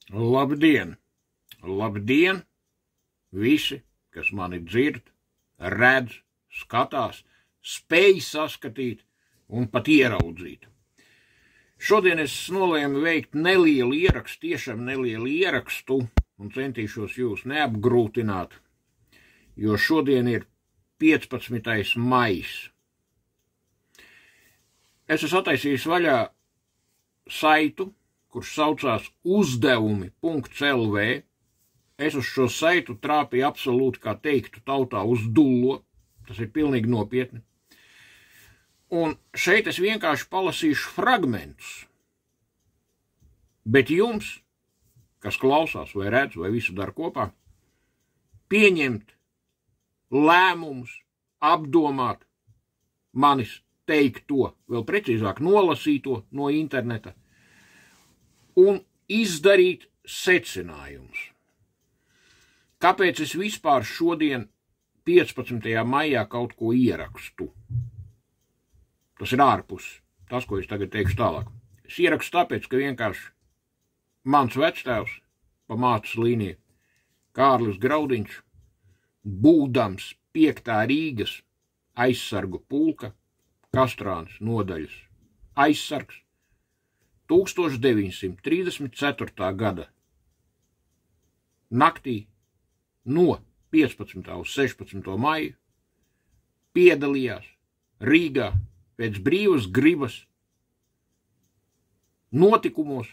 Labdien! Labdien! Visi, kas mani dzird, redz, skatās, spēj saskatīt un pat ieraudzīt. Šodien es nolēmu veikt nelielu ierakstu, tiešām nelielu ierakstu, un centīšos jūs neapgrūtināt, jo šodien ir 15. maijs. Es esmu attaisījis vaļā saitu, kurš saucās uzdevumi.lv. Es uz šo saitu trāpīju absolūti, kā teiktu tautā, uz dullo. Tas ir pilnīgi nopietni. Un šeit es vienkārši palasīšu fragmentus. Bet jums, kas klausās vai redz vai visu dara kopā, pieņemt lēmumus, apdomāt manis teikto, vēl precīzāk nolasīto no interneta un izdarīt secinājumus. Kāpēc es vispār šodien 15. maijā kaut ko ierakstu? Tas ir ārpus tas, ko es tagad teikšu tālāk. Es ierakstu tāpēc, ka vienkārši mans vectēvs pa mātes līniju Kārlis Graudiņš, būdams 5. Rīgas aizsargu pulka Kastrānas nodaļas aizsargs 1934. gada naktī no 15. uz 16. maiju piedalījās Rīgā pēc brīvas gribas notikumos,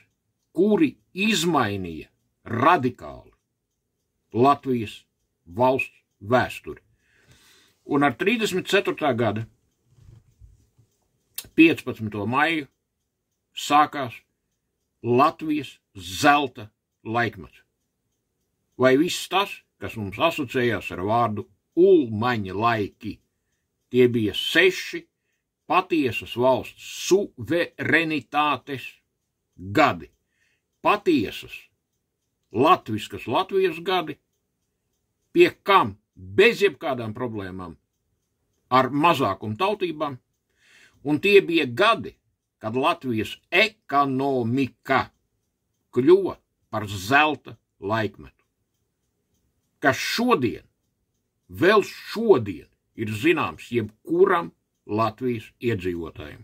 kuri izmainīja radikāli Latvijas valsts vēsturi. Un ar 34. gada 15. maiju sākās Latvijas zelta laikmets. Vai viss tas, kas mums asociējās ar vārdu Ulmaņa laiki, tie bija 6 patiesas valsts suverenitātes gadi, patiesas latviskas Latvijas gadi, pie kam bez jebkādām problēmām ar mazākumu tautībām, un tie bija gadi, kad Latvijas ekonomika kļuva par zelta laikmetu, kas šodien, vēl šodien ir zināms jebkuram Latvijas iedzīvotājiem.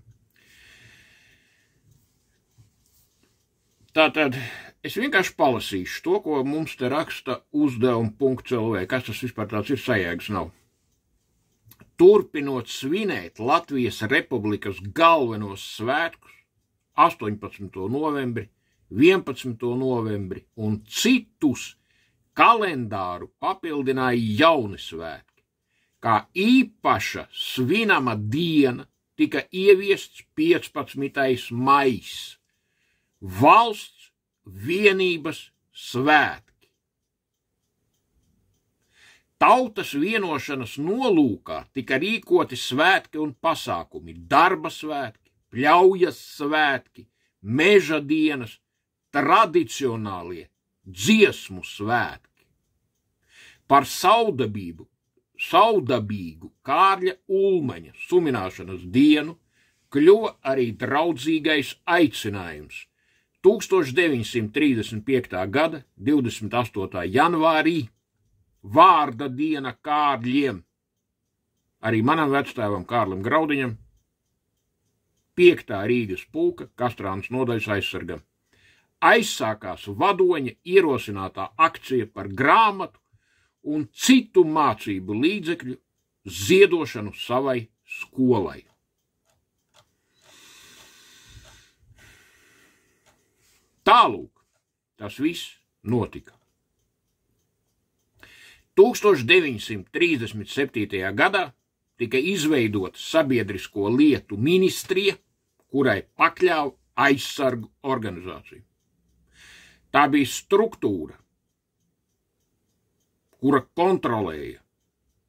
Tātad es vienkārši palasīšu to, ko mums te raksta uzdevumi.lv. Kas tas vispār tāds ir, sajēgas nav. Turpinot svinēt Latvijas Republikas galvenos svētkus 18. novembri, 11. novembri un citus kalendāru papildināja jauni svētki. Kā īpaša svinama diena tika ieviests 15. maijs, valsts vienības svētki. Tautas vienošanas nolūkā tika rīkoti svētki un pasākumi, darba svētki, pļaujas svētki, meža dienas, tradicionālie dziesmu svētki. Par saudabīgu Kārļa Ulmaņa sumināšanas dienu kļuva arī draudzīgais aicinājums 1935. gada 28. janvārī vārda diena Kārļiem, arī manam vectēvam Kārlim Graudiņam, 5. Rīgas pulka Kastrānas nodaļas aizsargam. Aizsākās vadoņa ierosinātā akcija par grāmatu un citu mācību līdzekļu ziedošanu savai skolai. Tālūk, tas viss notika. 1937. gadā tika izveidota sabiedrisko lietu ministrija, kurai pakļāva aizsargu organizāciju. Tā bija struktūra, kura kontrolēja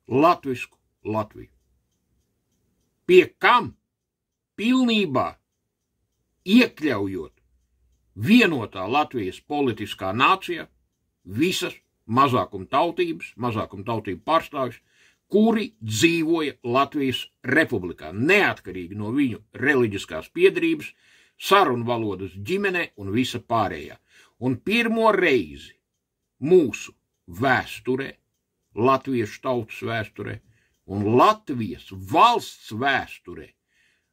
latvisku Latviju, pie kam pilnībā iekļaujot vienotā Latvijas politiskā nācijā visas mazākumtautību pārstāvjus, kuri dzīvoja Latvijas republikā, neatkarīgi no viņu reliģiskās piederības, sarunvalodas ģimenē un visa pārējā. Un pirmo reizi mūsu vēsturē, latviešu tautas vēsturē un Latvijas valsts vēsturē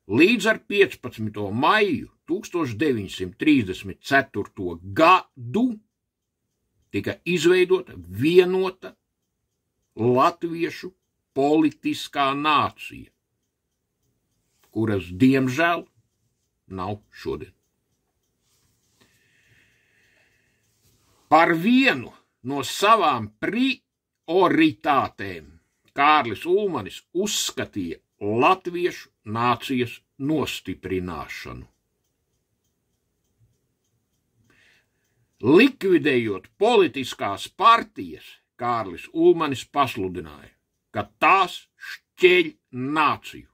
līdz ar 15. maiju 1934. gadu tika izveidota vienota latviešu politiskā nācija, kuras, diemžēl, nav šodien. Par vienu no savām prioritātēm Kārlis Ulmanis uzskatīja latviešu nācijas nostiprināšanu. Likvidējot politiskās partijas, Kārlis Ulmanis pasludināja, ka tās šķeļ nāciju.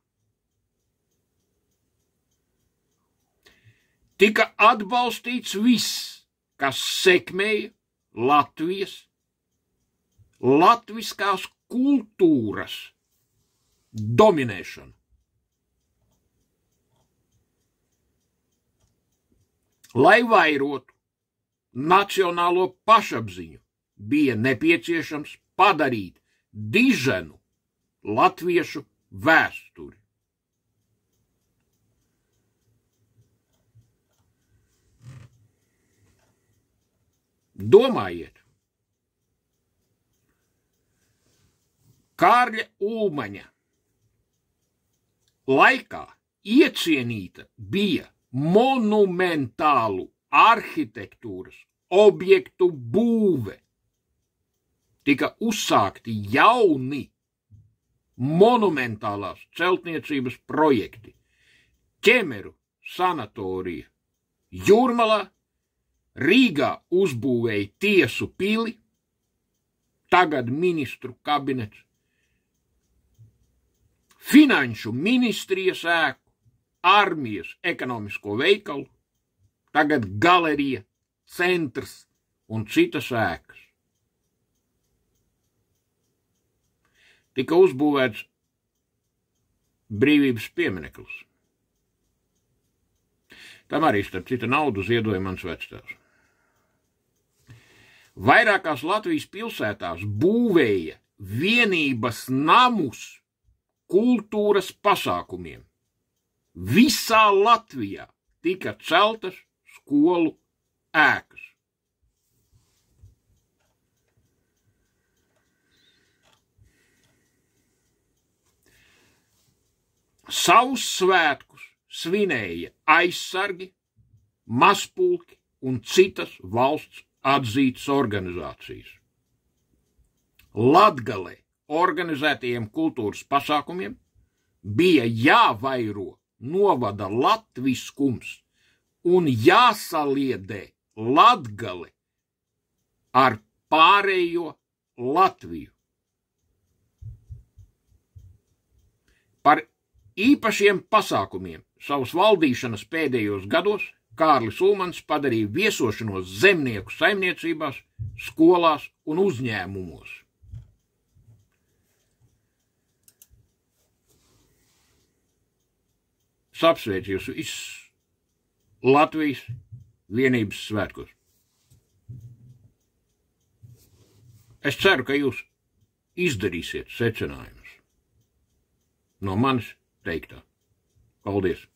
Tika atbalstīts viss, kas sekmēja latviskās kultūras dominēšanu. Lai vairotu nacionālo pašapziņu, bija nepieciešams padarīt diženu latviešu vēsturi. Domājiet, Kārļa Ulmaņa laikā iecienīta bija monumentālu arhitektūras objektu būve. Tika uzsākti jauni monumentālās celtniecības projekti. Ķemeru sanatorija Jūrmalā, Rīgā uzbūvēja tiesu pili, tagad ministru kabinets, finanšu ministrijas ēku, armijas ekonomisko veikalu, tagad galerija, centrs un citas ēkas. Tika uzbūvēts brīvības piemineklis. Tam arī, starp citu, naudu ziedoja mans vectēvs. Vairākās Latvijas pilsētās būvēja vienības namus kultūras pasākumiem. Visā Latvijā tika celtas skolu ēkas. Savus svētkus svinēja aizsargi, mazpulki un citas valsts atzītas organizācijas. Latgalē organizētajiem kultūras pasākumiem bija jāvairo novada latviskums un jāsaliedē Latgale ar pārējo Latviju. Par īpašiem pasākumiem savas valdīšanas pēdējos gados Kārlis Ulmanis padarīja viesošanos zemnieku saimniecībās, skolās un uzņēmumos. Apsveicu jūs visus Latvijas vienības svētkos. Es ceru, ka jūs izdarīsiet secinājumus no manis teiktā. Paldies!